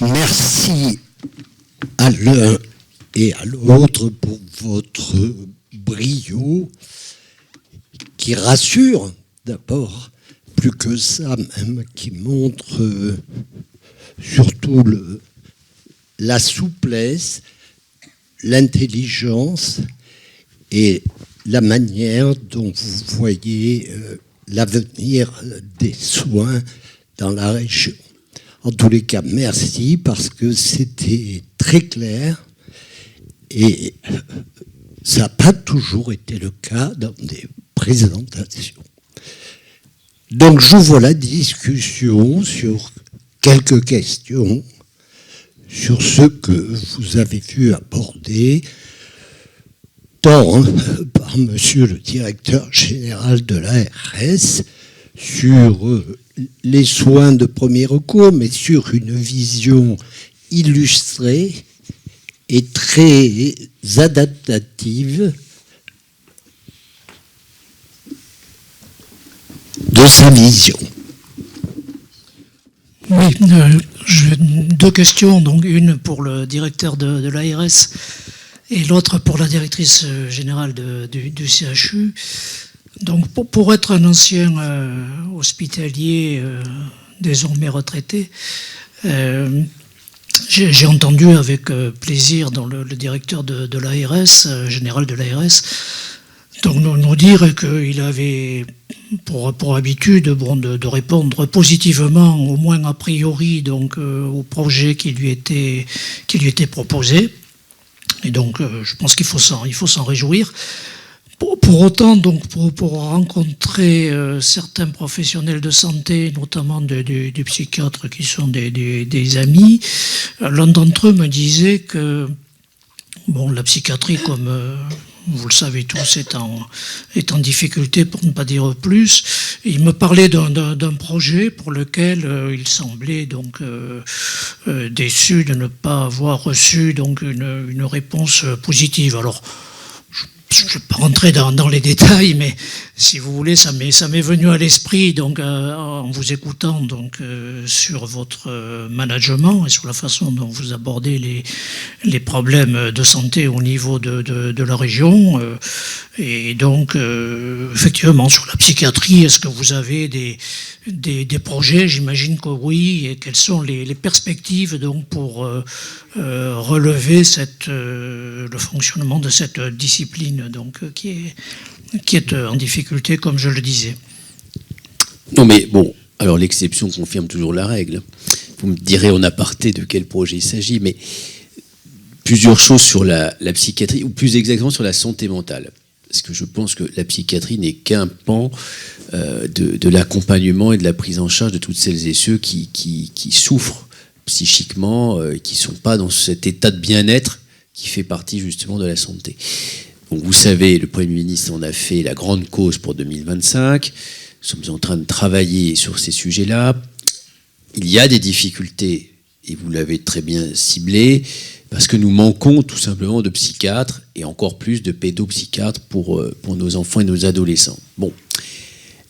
Merci à l'un et à l'autre pour votre brio qui rassure d'abord, plus que ça même, qui montre surtout la souplesse, l'intelligence et la manière dont vous voyez l'avenir des soins dans la région. En tous les cas, merci, parce que c'était très clair et ça n'a pas toujours été le cas dans des présentations. Donc, j'ouvre la discussion sur quelques questions sur ce que vous avez vu aborder tant par monsieur le directeur général de l'ARS sur les soins de premier recours, mais sur une vision illustrée et très adaptative de sa vision. Oui, j'ai deux questions, donc une pour le directeur de l'ARS et l'autre pour la directrice générale du CHU. Donc pour être un ancien hospitalier désormais retraité, j'ai entendu avec plaisir dans le directeur de l'ARS, général de l'ARS, donc nous dire qu'il avait pour habitude de répondre positivement, au moins a priori, donc au projet qui lui était proposé. Et donc je pense qu'il faut s'en réjouir. Pour autant, donc, pour rencontrer certains professionnels de santé, notamment des psychiatres qui sont des amis, l'un d'entre eux me disait que la psychiatrie, comme vous le savez tous, est en difficulté, pour ne pas dire plus. Il me parlait d'un projet pour lequel il semblait donc déçu de ne pas avoir reçu donc une réponse positive. Alors, je ne vais pas rentrer dans les détails, mais si vous voulez, ça m'est venu à l'esprit donc en vous écoutant donc sur votre management et sur la façon dont vous abordez les problèmes de santé au niveau de la région. Et donc, effectivement, sur la psychiatrie, est-ce que vous avez des projets? J'imagine que oui. Et quelles sont les perspectives donc pour relever le fonctionnement de cette discipline donc qui est en difficulté, comme je le disais. Non mais bon, alors l'exception confirme toujours la règle. Vous me direz en aparté de quel projet il s'agit, mais plusieurs choses sur la psychiatrie, ou plus exactement sur la santé mentale. Parce que je pense que la psychiatrie n'est qu'un pan de l'accompagnement et de la prise en charge de toutes celles et ceux qui souffrent psychiquement, qui ne sont pas dans cet état de bien-être qui fait partie justement de la santé. Donc vous savez, le Premier ministre en a fait la grande cause pour 2025. Nous sommes en train de travailler sur ces sujets-là. Il y a des difficultés, et vous l'avez très bien ciblé, parce que nous manquons tout simplement de psychiatres, et encore plus de pédopsychiatres pour nos enfants et nos adolescents. Bon,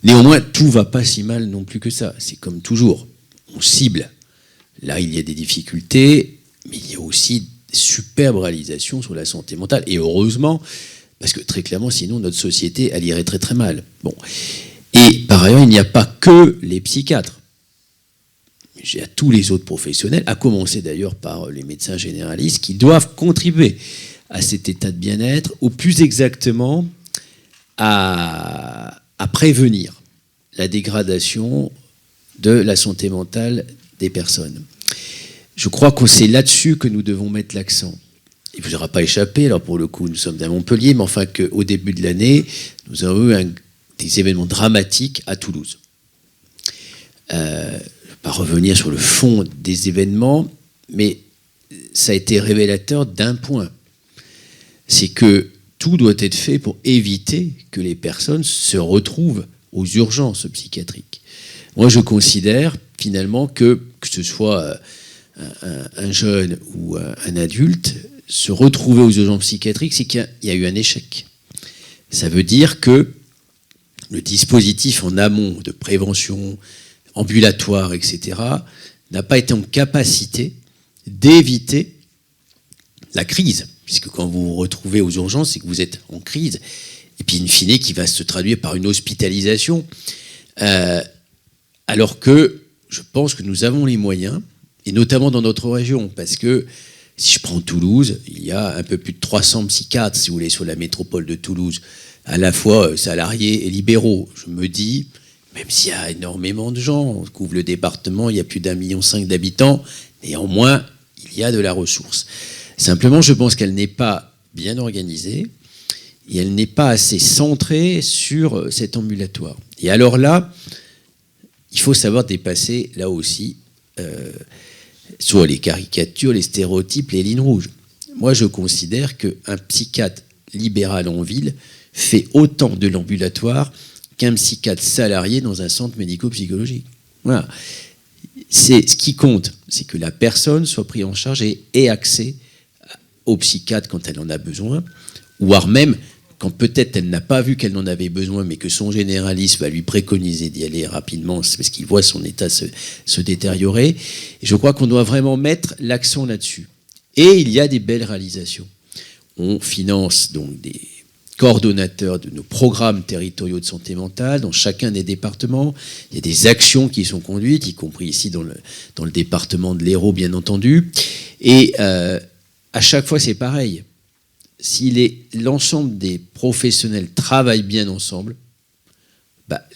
néanmoins, tout ne va pas si mal non plus que ça. C'est comme toujours, on cible. Là, il y a des difficultés, mais il y a aussi superbe réalisation sur la santé mentale. Et heureusement, parce que très clairement, sinon, notre société, elle irait très très mal. Bon. Et par ailleurs, il n'y a pas que les psychiatres. Il y a tous les autres professionnels, à commencer d'ailleurs par les médecins généralistes, qui doivent contribuer à cet état de bien-être, ou plus exactement, à prévenir la dégradation de la santé mentale des personnes. Je crois que c'est là-dessus que nous devons mettre l'accent. Il ne vous aura pas échappé, alors pour le coup, nous sommes à Montpellier, mais enfin qu'au début de l'année, nous avons eu des événements dramatiques à Toulouse. Je ne vais pas revenir sur le fond des événements, mais ça a été révélateur d'un point. C'est que tout doit être fait pour éviter que les personnes se retrouvent aux urgences psychiatriques. Moi, je considère finalement que ce soit un jeune ou un adulte, se retrouver aux urgences psychiatriques, c'est qu'il y a eu un échec. Ça veut dire que le dispositif en amont de prévention ambulatoire, etc., n'a pas été en capacité d'éviter la crise, puisque quand vous vous retrouvez aux urgences, c'est que vous êtes en crise, et puis in fine qui va se traduire par une hospitalisation, alors que je pense que nous avons les moyens, et notamment dans notre région, parce que si je prends Toulouse, il y a un peu plus de 300 psychiatres, si vous voulez, sur la métropole de Toulouse, à la fois salariés et libéraux. Je me dis, même s'il y a énormément de gens, on couvre le département, il y a plus d'1,5 million d'habitants, néanmoins, il y a de la ressource. Simplement, je pense qu'elle n'est pas bien organisée et elle n'est pas assez centrée sur cet ambulatoire. Et alors là, il faut savoir dépasser, là aussi, soit les caricatures, les stéréotypes, les lignes rouges. Moi, je considère qu'un psychiatre libéral en ville fait autant de l'ambulatoire qu'un psychiatre salarié dans un centre médico-psychologique. Voilà. C'est ce qui compte, c'est que la personne soit prise en charge et ait accès au psychiatre quand elle en a besoin, voire même quand peut-être elle n'a pas vu qu'elle en avait besoin, mais que son généraliste va lui préconiser d'y aller rapidement, c'est parce qu'il voit son état se détériorer. Et je crois qu'on doit vraiment mettre l'accent là-dessus. Et il y a des belles réalisations. On finance donc des coordonnateurs de nos programmes territoriaux de santé mentale dans chacun des départements. Il y a des actions qui sont conduites, y compris ici dans le département de l'Hérault, bien entendu. Et à chaque fois, c'est pareil. Si l'ensemble des professionnels travaillent bien ensemble,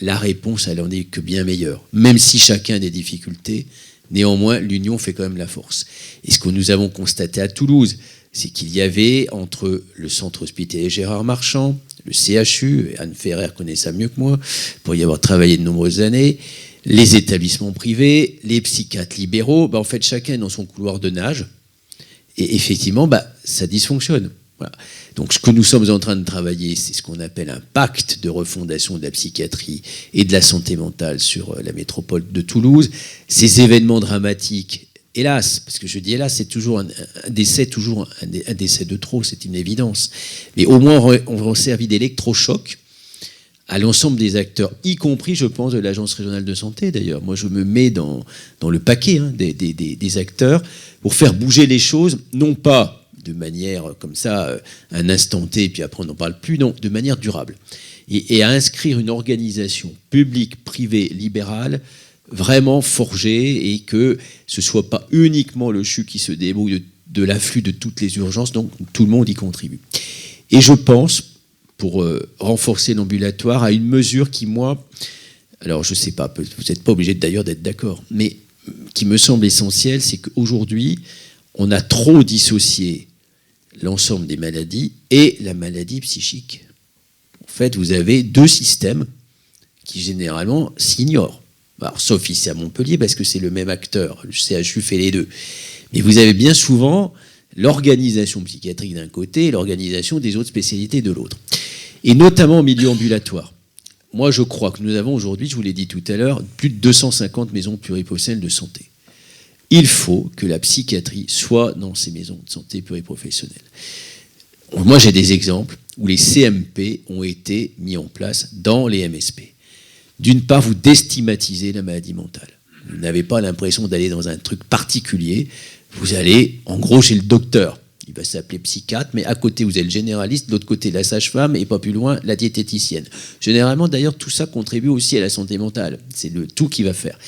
la réponse, elle en est que bien meilleure. Même si chacun a des difficultés, néanmoins, l'union fait quand même la force. Et ce que nous avons constaté à Toulouse, c'est qu'il y avait entre le centre hospitalier Gérard Marchand, le CHU, et Anne Ferrer connaît ça mieux que moi, pour y avoir travaillé de nombreuses années, les établissements privés, les psychiatres libéraux, en fait, chacun est dans son couloir de nage. Et effectivement, ça dysfonctionne. Voilà. Donc ce que nous sommes en train de travailler, c'est ce qu'on appelle un pacte de refondation de la psychiatrie et de la santé mentale sur la métropole de Toulouse. Ces événements dramatiques, hélas, parce que je dis hélas, c'est toujours un décès de trop, c'est une évidence. Mais au moins on a servi d'électrochoc à l'ensemble des acteurs, y compris, je pense, de l'Agence régionale de santé, d'ailleurs. Moi, je me mets dans le paquet des acteurs pour faire bouger les choses, non pas de manière comme ça, un instant T, puis après on n'en parle plus, non, de manière durable. Et à inscrire une organisation publique, privée, libérale, vraiment forgée, et que ce ne soit pas uniquement le CHU qui se débrouille de l'afflux de toutes les urgences, donc tout le monde y contribue. Et je pense, pour renforcer l'ambulatoire, à une mesure qui, moi, alors je ne sais pas, vous n'êtes pas obligé d'ailleurs d'être d'accord, mais qui me semble essentielle, c'est qu'aujourd'hui, on a trop dissocié l'ensemble des maladies et la maladie psychique. En fait, vous avez deux systèmes qui généralement s'ignorent. Alors, sauf ici à Montpellier, parce que c'est le même acteur. Le CHU fait les deux. Mais vous avez bien souvent l'organisation psychiatrique d'un côté et l'organisation des autres spécialités de l'autre. Et notamment au milieu ambulatoire. Moi, je crois que nous avons aujourd'hui, je vous l'ai dit tout à l'heure, plus de 250 maisons pluriprofessionnelles de santé. Il faut que la psychiatrie soit dans ces maisons de santé pluriprofessionnelles. Moi, j'ai des exemples où les CMP ont été mis en place dans les MSP. D'une part, vous déstigmatisez la maladie mentale. Vous n'avez pas l'impression d'aller dans un truc particulier. Vous allez, en gros, chez le docteur. Il va s'appeler psychiatre, mais à côté, vous avez le généraliste, de l'autre côté, la sage-femme, et pas plus loin, la diététicienne. Généralement, d'ailleurs, tout ça contribue aussi à la santé mentale. C'est le tout qui va faire.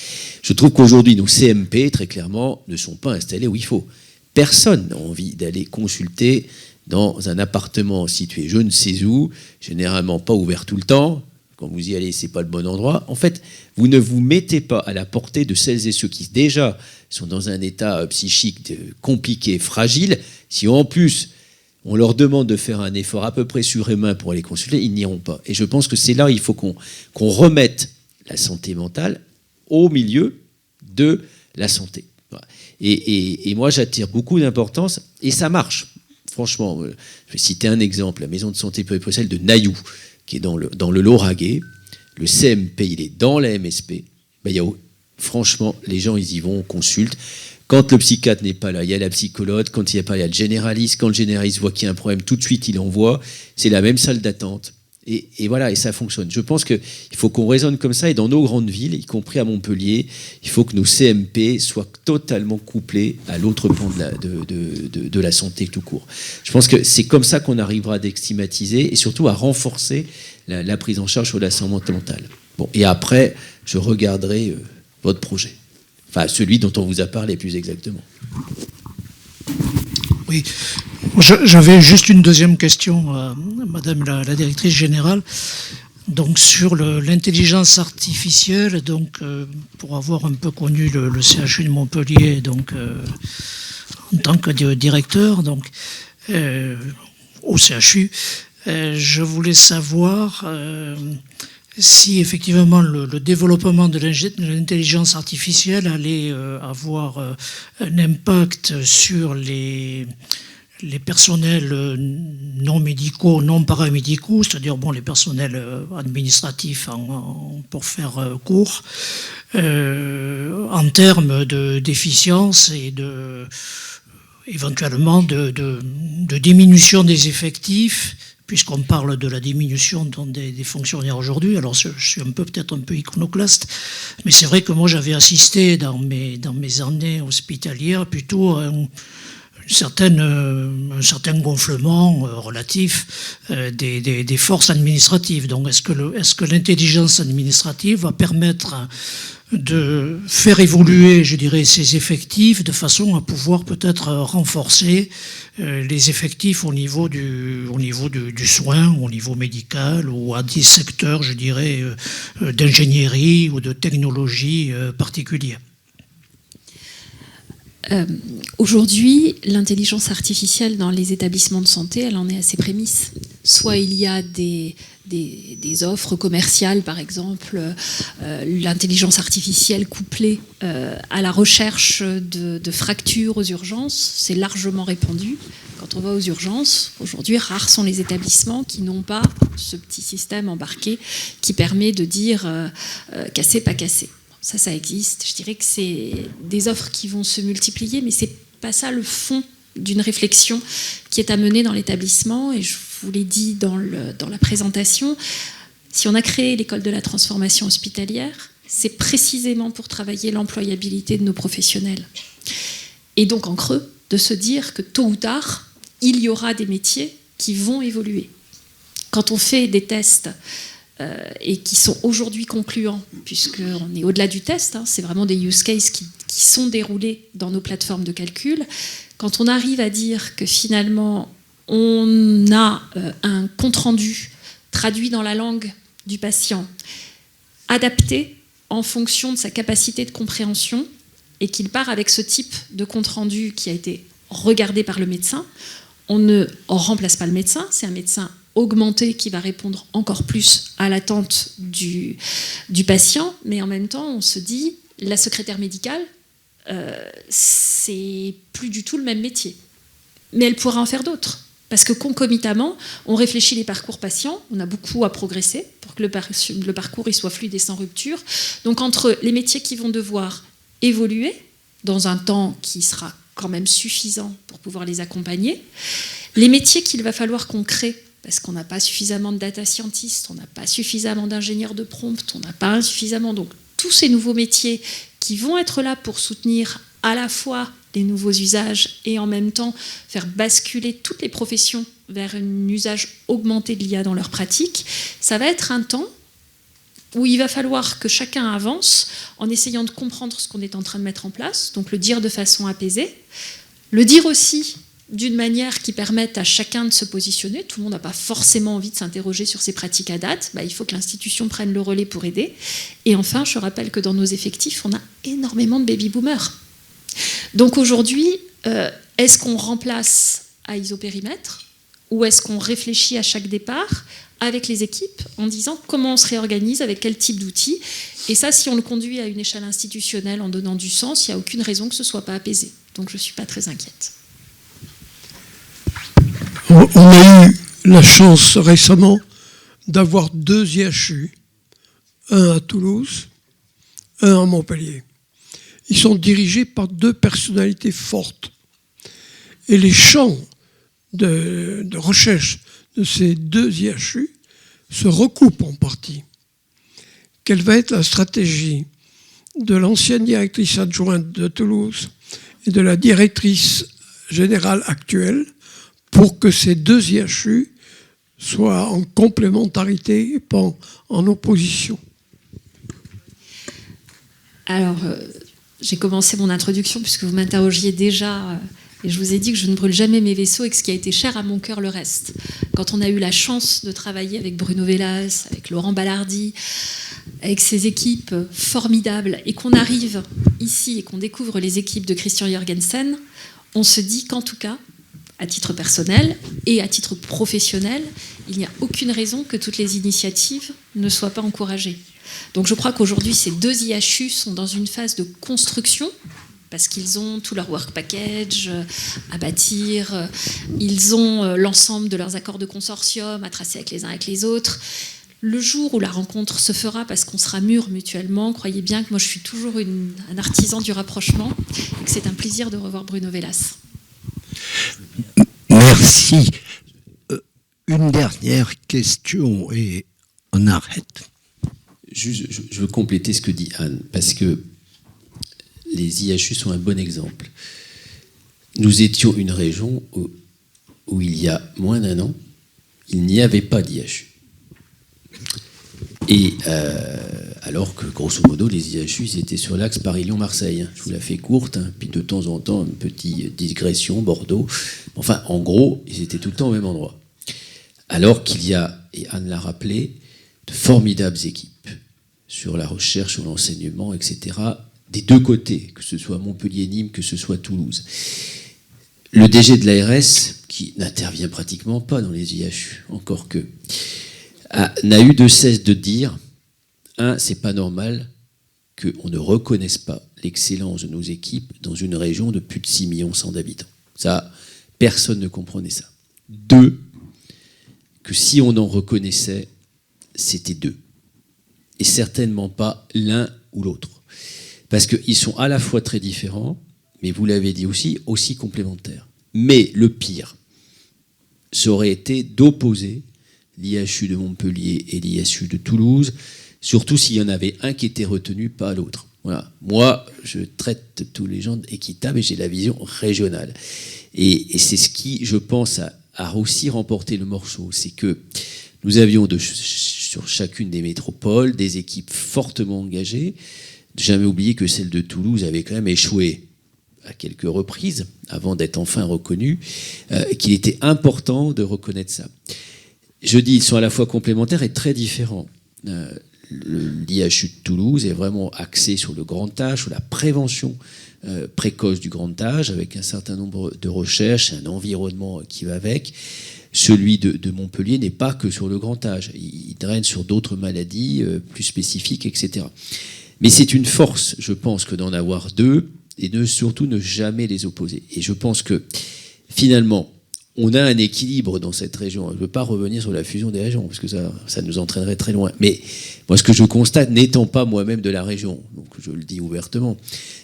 Je trouve qu'aujourd'hui, nos CMP, très clairement, ne sont pas installés où il faut. Personne n'a envie d'aller consulter dans un appartement situé je ne sais où, généralement pas ouvert tout le temps. Quand vous y allez, c'est pas le bon endroit. En fait, vous ne vous mettez pas à la portée de celles et ceux qui, déjà, sont dans un état psychique compliqué, fragile. Si en plus, on leur demande de faire un effort à peu près surhumain pour aller consulter, ils n'iront pas. Et je pense que c'est là où il faut qu'on remette la santé mentale au milieu de la santé. Et moi, j'attire beaucoup d'importance, et ça marche. Franchement, je vais citer un exemple, la maison de santé pluriprofessionnelle de Nailloux, qui est dans le Lauragais. Le CMP, il est dans la MSP. Franchement, les gens, ils y vont, on consulte. Quand le psychiatre n'est pas là, il y a la psychologue. Quand il n'y a pas, il y a le généraliste. Quand le généraliste voit qu'il y a un problème, tout de suite, il envoie. C'est la même salle d'attente. Et voilà, et ça fonctionne. Je pense qu'il faut qu'on raisonne comme ça, et dans nos grandes villes, y compris à Montpellier, il faut que nos CMP soient totalement couplés à l'autre pan de la santé tout court. Je pense que c'est comme ça qu'on arrivera à déstigmatiser et surtout à renforcer la prise en charge sur la santé mentale. Bon, et après, je regarderai votre projet. Enfin, celui dont on vous a parlé plus exactement. Oui, j'avais juste une deuxième question à Madame la directrice générale. Donc sur l'intelligence artificielle, donc pour avoir un peu connu le CHU de Montpellier, donc en tant que directeur, donc au CHU, je voulais savoir si effectivement le développement de l'intelligence artificielle allait avoir un impact sur les personnels non médicaux, non paramédicaux, c'est-à-dire les personnels administratifs pour faire court, en termes d'efficience et éventuellement de diminution des effectifs, puisqu'on parle de la diminution des fonctionnaires aujourd'hui. Alors je suis peut-être un peu iconoclaste, mais c'est vrai que moi j'avais assisté dans mes années hospitalières plutôt à un certain gonflement relatif des forces administratives. Donc est-ce que l'intelligence administrative va permettre de faire évoluer, je dirais, ces effectifs de façon à pouvoir peut-être renforcer les effectifs au niveau du soin, au niveau médical, ou à des secteurs, je dirais, d'ingénierie ou de technologie particulière. Aujourd'hui, l'intelligence artificielle dans les établissements de santé, elle en est à ses prémices. Soit il y a des offres commerciales, par exemple, l'intelligence artificielle couplée à la recherche de fractures aux urgences, c'est largement répandu. Quand on va aux urgences, aujourd'hui, rares sont les établissements qui n'ont pas ce petit système embarqué qui permet de dire cassé, pas cassé. Ça existe. Je dirais que c'est des offres qui vont se multiplier, mais c'est pas ça le fond d'une réflexion qui est à mener dans l'établissement. Et je vous l'ai dit dans la présentation, si on a créé l'école de la transformation hospitalière, c'est précisément pour travailler l'employabilité de nos professionnels. Et donc en creux, de se dire que tôt ou tard, il y aura des métiers qui vont évoluer. Quand on fait des tests et qui sont aujourd'hui concluants, puisqu'on est au-delà du test, c'est vraiment des use cases qui sont déroulés dans nos plateformes de calcul. Quand on arrive à dire que finalement, on a un compte-rendu traduit dans la langue du patient, adapté en fonction de sa capacité de compréhension, et qu'il part avec ce type de compte-rendu qui a été regardé par le médecin, on ne remplace pas le médecin, c'est un médecin augmenté qui va répondre encore plus à l'attente du patient, mais en même temps, on se dit, la secrétaire médicale, c'est plus du tout le même métier. Mais elle pourra en faire d'autres. Parce que concomitamment, on réfléchit les parcours patients, on a beaucoup à progresser pour que le parcours il soit fluide et sans rupture. Donc entre les métiers qui vont devoir évoluer dans un temps qui sera quand même suffisant pour pouvoir les accompagner, les métiers qu'il va falloir qu'on crée, parce qu'on n'a pas suffisamment de data scientists, on n'a pas suffisamment d'ingénieurs de prompt, on n'a pas suffisamment... Donc tous ces nouveaux métiers qui vont être là pour soutenir à la fois les nouveaux usages et en même temps faire basculer toutes les professions vers un usage augmenté de l'IA dans leur pratique, ça va être un temps où il va falloir que chacun avance en essayant de comprendre ce qu'on est en train de mettre en place, donc le dire de façon apaisée, le dire aussi d'une manière qui permette à chacun de se positionner. Tout le monde n'a pas forcément envie de s'interroger sur ses pratiques à date. Il faut que l'institution prenne le relais pour aider. Et enfin, je rappelle que dans nos effectifs, on a énormément de baby-boomers. Donc aujourd'hui, est-ce qu'on remplace à isopérimètre ou est-ce qu'on réfléchit à chaque départ avec les équipes en disant comment on se réorganise, avec quel type d'outils? Et ça, si on le conduit à une échelle institutionnelle en donnant du sens, il n'y a aucune raison que ce ne soit pas apaisé. Donc je ne suis pas très inquiète. On a eu la chance récemment d'avoir 2 IHU, un à Toulouse, un à Montpellier. Ils sont dirigés par 2 personnalités fortes. Et les champs de recherche de ces 2 IHU se recoupent en partie. Quelle va être la stratégie de l'ancienne directrice adjointe de Toulouse et de la directrice générale actuelle pour que ces deux IHU soient en complémentarité et pas en opposition? Alors, j'ai commencé mon introduction puisque vous m'interrogiez déjà et je vous ai dit que je ne brûle jamais mes vaisseaux et que ce qui a été cher à mon cœur, le reste. Quand on a eu la chance de travailler avec Bruno Vellas, avec Laurent Ballardy, avec ces équipes formidables, et qu'on arrive ici et qu'on découvre les équipes de Christian Jorgensen, on se dit qu'en tout cas, à titre personnel et à titre professionnel, il n'y a aucune raison que toutes les initiatives ne soient pas encouragées. Donc je crois qu'aujourd'hui, ces deux IHU sont dans une phase de construction, parce qu'ils ont tout leur work package à bâtir, ils ont l'ensemble de leurs accords de consortium à tracer avec les uns avec les autres. Le jour où la rencontre se fera, parce qu'on sera mûrs mutuellement, croyez bien que moi je suis toujours un artisan du rapprochement et que c'est un plaisir de revoir Bruno Vellas. Merci. Une dernière question et on arrête. Je veux compléter ce que dit Anne, parce que les IHU sont un bon exemple. Nous étions une région où il y a moins d'un an, il n'y avait pas d'IHU. Et alors que, grosso modo, les IHU, ils étaient sur l'axe Paris-Lyon-Marseille. Je vous la fais courte, puis de temps en temps, une petite digression, Bordeaux. Enfin, en gros, ils étaient tout le temps au même endroit. Alors qu'il y a, et Anne l'a rappelé, de formidables équipes sur la recherche, sur l'enseignement, etc., des deux côtés, que ce soit Montpellier-Nîmes, que ce soit Toulouse. Le DG de l'ARS, qui n'intervient pratiquement pas dans les IHU, encore que, n'a eu de cesse de dire, c'est pas normal qu'on ne reconnaisse pas l'excellence de nos équipes dans une région de plus de 6,1 millions d'habitants. Ça, personne ne comprenait ça. 2, que si on en reconnaissait, c'était 2. Et certainement pas l'un ou l'autre. Parce qu'ils sont à la fois très différents, mais vous l'avez dit aussi complémentaires. Mais le pire, ça aurait été d'opposer l'IHU de Montpellier et l'IHU de Toulouse, surtout s'il y en avait un qui était retenu, pas l'autre. Voilà. Moi, je traite tous les gens équitables et j'ai la vision régionale. Et c'est ce qui, je pense, a aussi remporté le morceau. C'est que nous avions sur chacune des métropoles des équipes fortement engagées. Jamais oublier que celle de Toulouse avait quand même échoué à quelques reprises avant d'être enfin reconnue, qu'il était important de reconnaître ça. Je dis, ils sont à la fois complémentaires et très différents. L'IHU de Toulouse est vraiment axé sur le grand âge, sur la prévention précoce du grand âge, avec un certain nombre de recherches, un environnement qui va avec. Celui de Montpellier n'est pas que sur le grand âge. Il draine sur d'autres maladies plus spécifiques, etc. Mais c'est une force, je pense, que d'en avoir deux et surtout ne jamais les opposer. Et je pense que, finalement, on a un équilibre dans cette région. Je ne veux pas revenir sur la fusion des régions, parce que ça nous entraînerait très loin. Mais moi, ce que je constate, n'étant pas moi-même de la région, donc je le dis ouvertement,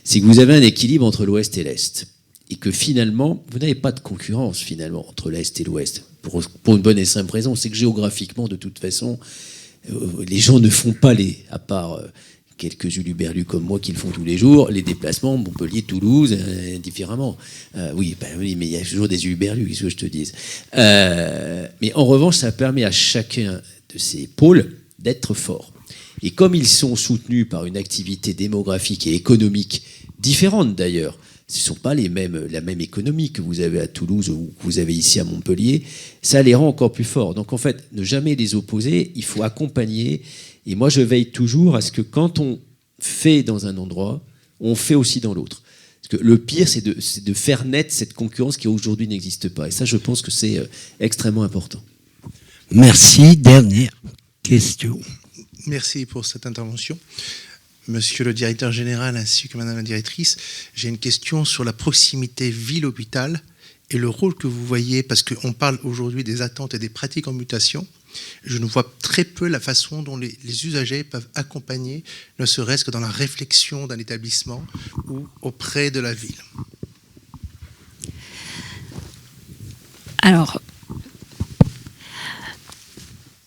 c'est que vous avez un équilibre entre l'Ouest et l'Est. Et que finalement, vous n'avez pas de concurrence, finalement, entre l'Est et l'Ouest. Pour une bonne et simple raison, c'est que géographiquement, de toute façon, les gens ne font pas à part quelques uluberlus comme moi qui le font tous les jours, les déplacements Montpellier, Toulouse, différemment. Oui, mais il y a toujours des uluberlus, qu'est-ce que je te dise. Mais en revanche, ça permet à chacun de ces pôles d'être fort. Et comme ils sont soutenus par une activité démographique et économique différente d'ailleurs, ce ne sont pas la même économie que vous avez à Toulouse ou que vous avez ici à Montpellier, ça les rend encore plus forts. Donc en fait, ne jamais les opposer, il faut accompagner. Et moi, je veille toujours à ce que quand on fait dans un endroit, on fait aussi dans l'autre. Parce que le pire, c'est de faire naître cette concurrence qui aujourd'hui n'existe pas. Et ça, je pense que c'est extrêmement important. Merci. Dernière question. Merci pour cette intervention. Monsieur le directeur général ainsi que madame la directrice, j'ai une question sur la proximité ville-hôpital et le rôle que vous voyez, parce qu'on parle aujourd'hui des attentes et des pratiques en mutation. Je ne vois très peu la façon dont les usagers peuvent accompagner, ne serait-ce que dans la réflexion d'un établissement ou auprès de la ville. Alors,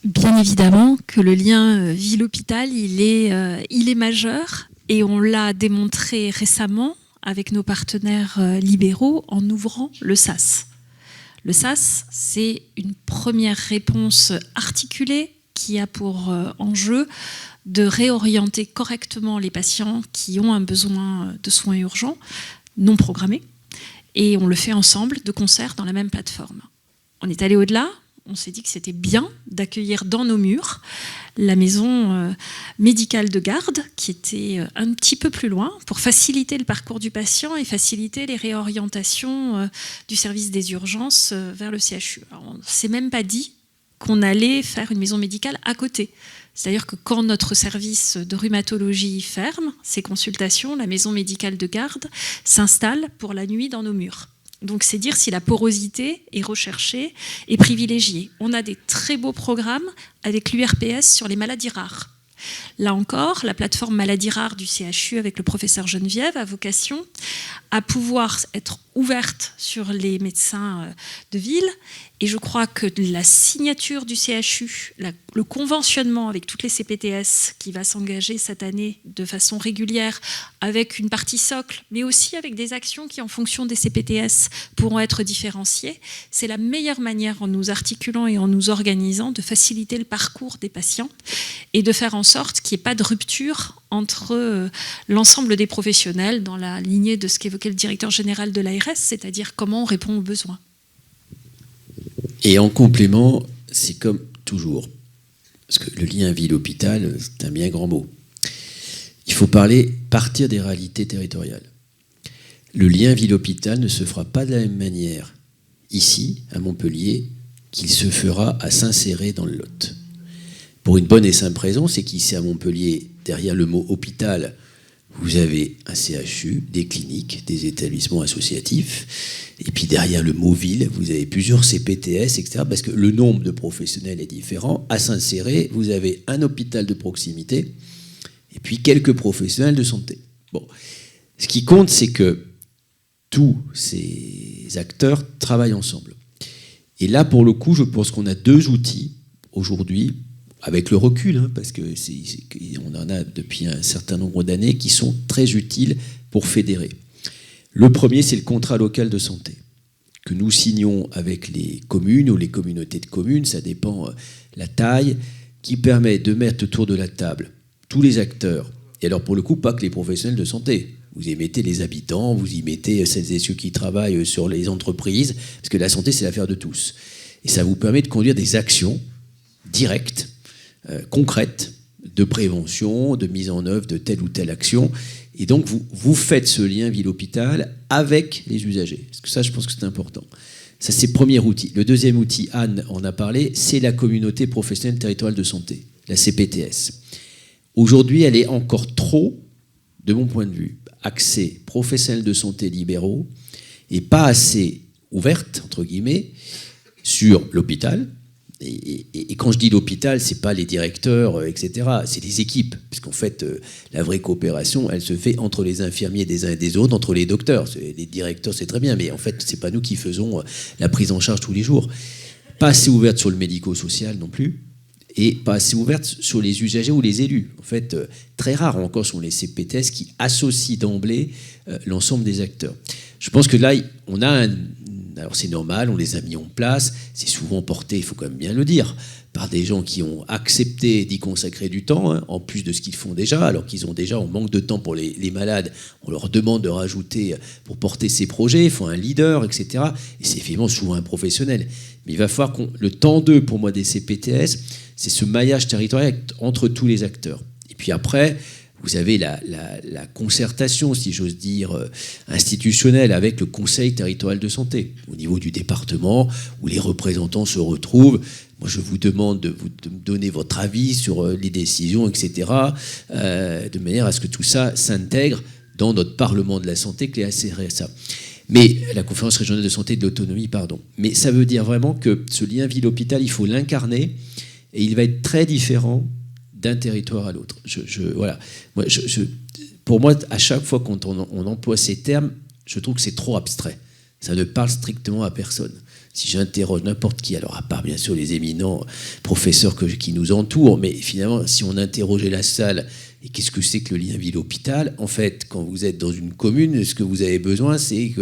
bien évidemment, évidemment que le lien ville-hôpital, il est majeur, et on l'a démontré récemment avec nos partenaires libéraux en ouvrant le SAS. Le SAS, c'est une première réponse articulée qui a pour enjeu de réorienter correctement les patients qui ont un besoin de soins urgents non programmés, et on le fait ensemble, de concert, dans la même plateforme. On est allé au-delà, on s'est dit que c'était bien d'accueillir dans nos murs la maison médicale de garde, qui était un petit peu plus loin, pour faciliter le parcours du patient et faciliter les réorientations du service des urgences vers le CHU. Alors, on ne s'est même pas dit qu'on allait faire une maison médicale à côté. C'est-à-dire que quand notre service de rhumatologie ferme ses consultations, la maison médicale de garde s'installe pour la nuit dans nos murs. Donc c'est dire si la porosité est recherchée et privilégiée. On a des très beaux programmes avec l'URPS sur les maladies rares. Là encore, la plateforme maladies rares du CHU avec le professeur Geneviève a vocation à pouvoir être ouverte sur les médecins de ville. Et je crois que la signature du CHU, le conventionnement avec toutes les CPTS qui va s'engager cette année de façon régulière avec une partie socle, mais aussi avec des actions qui, en fonction des CPTS, pourront être différenciées, c'est la meilleure manière, en nous articulant et en nous organisant, de faciliter le parcours des patients et de faire en sorte qu'il n'y ait pas de rupture entre l'ensemble des professionnels dans la lignée de ce qu'évoquait le directeur général de l'ARS, c'est-à-dire comment on répond aux besoins. Et en complément, c'est comme toujours, parce que le lien ville-hôpital, c'est un bien grand mot. Il faut partir des réalités territoriales. Le lien ville-hôpital ne se fera pas de la même manière ici, à Montpellier, qu'il se fera à Saint-Céré dans le Lot. Pour une bonne et simple raison, c'est qu'ici à Montpellier, derrière le mot hôpital, vous avez un CHU, des cliniques, des établissements associatifs, et puis derrière le mot ville, vous avez plusieurs CPTS, etc., parce que le nombre de professionnels est différent. À Saint-Céré, vous avez un hôpital de proximité, et puis quelques professionnels de santé. Bon. Ce qui compte, c'est que tous ces acteurs travaillent ensemble. Et là, pour le coup, je pense qu'on a deux outils aujourd'hui, avec le recul, parce qu'on en a depuis un certain nombre d'années, qui sont très utiles pour fédérer. Le premier, c'est le contrat local de santé, que nous signons avec les communes ou les communautés de communes, ça dépend la taille, qui permet de mettre autour de la table tous les acteurs. Et alors, pour le coup, pas que les professionnels de santé. Vous y mettez les habitants, vous y mettez celles et ceux qui travaillent sur les entreprises, parce que la santé, c'est l'affaire de tous. Et ça vous permet de conduire des actions directes, concrètes, de prévention, de mise en œuvre de telle ou telle action. Et donc, vous faites ce lien ville-hôpital avec les usagers. Parce que ça, je pense que c'est important. Ça, c'est le premier outil. Le deuxième outil, Anne en a parlé, c'est la communauté professionnelle territoriale de santé, la CPTS. Aujourd'hui, elle est encore trop, de mon point de vue, axée professionnelle de santé libéraux et pas assez ouverte, entre guillemets, sur l'hôpital. Et quand je dis l'hôpital, c'est pas les directeurs, etc. C'est les équipes, puisqu'en fait, la vraie coopération, elle se fait entre les infirmiers des uns et des autres, entre les docteurs. Les directeurs, c'est très bien, mais en fait, c'est pas nous qui faisons la prise en charge tous les jours. Pas assez ouverte sur le médico-social non plus, et pas assez ouverte sur les usagers ou les élus. En fait, très rare encore sont les CPTS qui associent d'emblée l'ensemble des acteurs. Je pense que là, on a alors c'est normal, on les a mis en place, c'est souvent porté, il faut quand même bien le dire, par des gens qui ont accepté d'y consacrer du temps, en plus de ce qu'ils font déjà, alors qu'ils ont déjà, on manque de temps pour les malades, on leur demande de rajouter pour porter ces projets, il faut un leader, etc. Et c'est effectivement souvent un professionnel. Mais il va falloir le temps d'eux, pour moi, des CPTS, c'est ce maillage territorial entre tous les acteurs. Et puis après, vous avez la concertation, si j'ose dire, institutionnelle avec le Conseil territorial de santé, au niveau du département, où les représentants se retrouvent. Moi, je vous demande de me donner votre avis sur les décisions, etc., de manière à ce que tout ça s'intègre dans notre Parlement de la santé, qui est assez récent. Mais la conférence régionale de santé et de l'autonomie, pardon. Mais ça veut dire vraiment que ce lien ville-hôpital, il faut l'incarner, et il va être très différent d'un territoire à l'autre. Voilà. Pour moi, à chaque fois quand on emploie ces termes, je trouve que c'est trop abstrait. Ça ne parle strictement à personne. Si j'interroge n'importe qui, alors à part bien sûr les éminents professeurs qui nous entourent, mais finalement, si on interrogeait la salle, et qu'est-ce que c'est que le lien ville-hôpital? En fait, quand vous êtes dans une commune, ce que vous avez besoin, c'est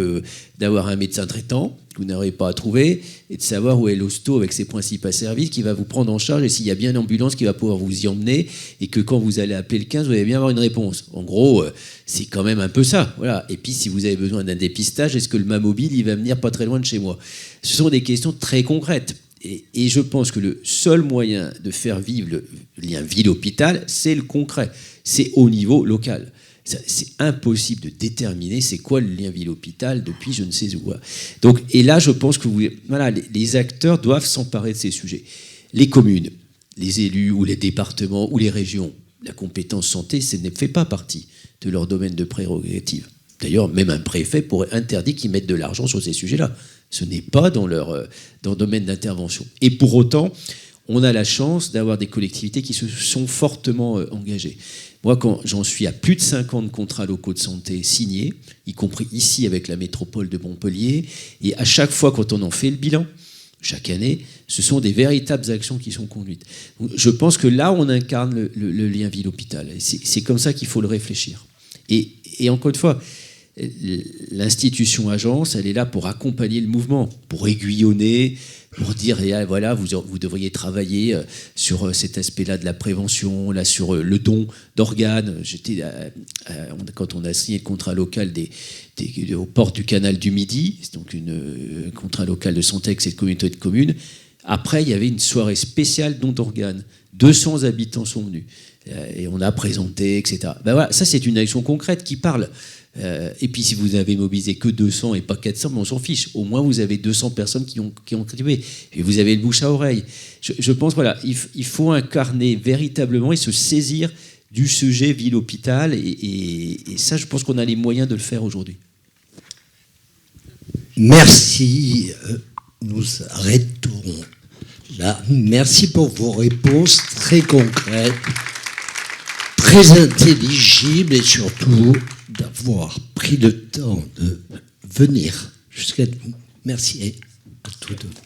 d'avoir un médecin traitant, que vous n'arrivez pas à trouver, et de savoir où est l'hosto avec ses principaux services, qui va vous prendre en charge, et s'il y a bien une ambulance qui va pouvoir vous y emmener, et que quand vous allez appeler le 15, vous allez bien avoir une réponse. En gros, c'est quand même un peu ça. Voilà. Et puis, si vous avez besoin d'un dépistage, est-ce que le Mamobile, il va venir pas très loin de chez moi? Ce sont des questions très concrètes. Et je pense que le seul moyen de faire vivre le lien ville-hôpital, c'est le concret. C'est au niveau local. C'est impossible de déterminer c'est quoi le lien ville-hôpital depuis je ne sais où. Donc, et là, je pense que les acteurs doivent s'emparer de ces sujets. Les communes, les élus ou les départements ou les régions, la compétence santé, ça ne fait pas partie de leur domaine de prérogative. D'ailleurs, même un préfet pourrait interdire qu'ils mettent de l'argent sur ces sujets-là. Ce n'est pas dans leur domaine d'intervention. Et pour autant, on a la chance d'avoir des collectivités qui se sont fortement engagées. Moi, quand j'en suis à plus de 50 contrats locaux de santé signés, y compris ici avec la métropole de Montpellier, et à chaque fois quand on en fait le bilan, chaque année, ce sont des véritables actions qui sont conduites. Je pense que là, on incarne le lien ville-hôpital. C'est comme ça qu'il faut le réfléchir. Et encore une fois, l'institution agence, elle est là pour accompagner le mouvement, pour aiguillonner, pour dire voilà, vous devriez travailler sur cet aspect-là de la prévention, là sur le don d'organes. Quand on a signé le contrat local aux portes du canal du Midi, c'est donc un contrat local de santé avec cette communauté de communes. Après, il y avait une soirée spéciale don d'organes. 200 habitants sont venus et on a présenté, etc. Ben voilà, ça c'est une action concrète qui parle. Et puis si vous avez mobilisé que 200 et pas 400, on s'en fiche. Au moins vous avez 200 personnes qui ont contribué. Et vous avez le bouche à oreille. Je pense, voilà, il faut incarner véritablement et se saisir du sujet ville-hôpital. Et ça, je pense qu'on a les moyens de le faire aujourd'hui. Merci. Nous arrêtons là. Merci pour vos réponses très concrètes, très intelligibles et surtout d'avoir pris le temps de venir jusqu'à nous. Merci à tous deux.